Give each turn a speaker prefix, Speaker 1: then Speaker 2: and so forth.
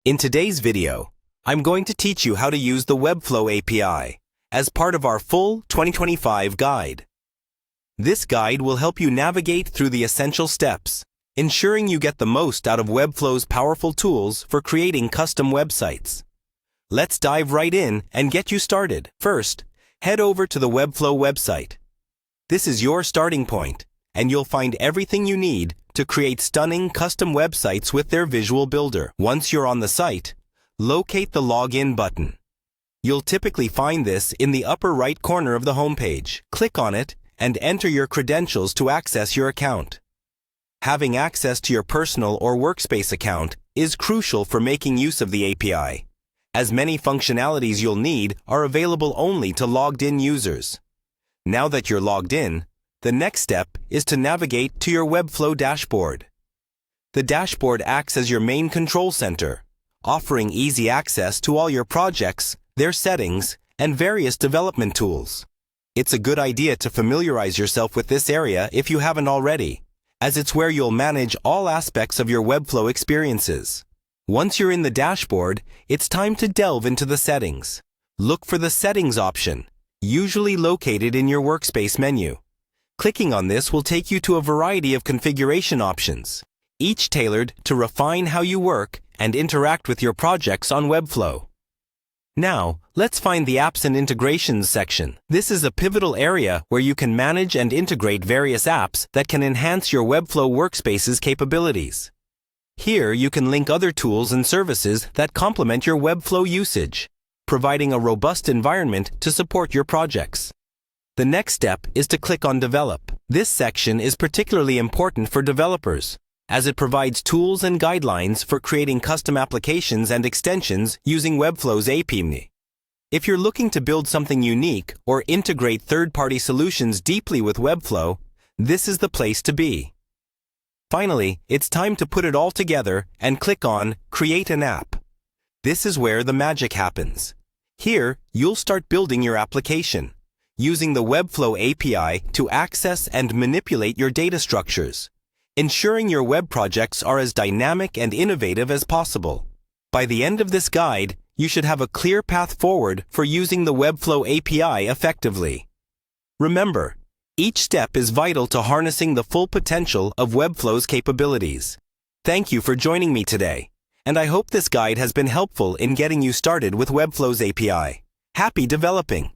Speaker 1: In today's video, I'm going to teach you how to use the Webflow API as part of our full 2025 guide. This guide will help you navigate through the essential steps, ensuring you get the most out of Webflow's powerful tools for creating custom websites. Let's dive right in and get you started. First, head over to the Webflow website. This is your starting point, and you'll find everything you need to create stunning custom websites with their visual builder. Once you're on the site, locate the Login button. You'll typically find this in the upper right corner of the homepage. Click on it and enter your credentials to access your account. Having access to your personal or workspace account is crucial for making use of the API, as many functionalities you'll need are available only to logged-in users. Now that you're logged in, the next step is to navigate to your Webflow dashboard. The dashboard acts as your main control center, offering easy access to all your projects, their settings, and various development tools. It's a good idea to familiarize yourself with this area if you haven't already, as it's where you'll manage all aspects of your Webflow experiences. Once you're in the dashboard, it's time to delve into the settings. Look for the Settings option, usually located in your workspace menu. Clicking on this will take you to a variety of configuration options, each tailored to refine how you work and interact with your projects on Webflow. Now, let's find the Apps and Integrations section. This is a pivotal area where you can manage and integrate various apps that can enhance your Webflow workspace's capabilities. Here, you can link other tools and services that complement your Webflow usage, providing a robust environment to support your projects. The next step is to click on Develop. This section is particularly important for developers, as it provides tools and guidelines for creating custom applications and extensions using Webflow's API. If you're looking to build something unique or integrate third-party solutions deeply with Webflow, this is the place to be. Finally, it's time to put it all together and click on Create an App. This is where the magic happens. Here, you'll start building your application, using the Webflow API to access and manipulate your data structures, ensuring your web projects are as dynamic and innovative as possible. By the end of this guide, you should have a clear path forward for using the Webflow API effectively. Remember, each step is vital to harnessing the full potential of Webflow's capabilities. Thank you for joining me today, and I hope this guide has been helpful in getting you started with Webflow's API. Happy developing!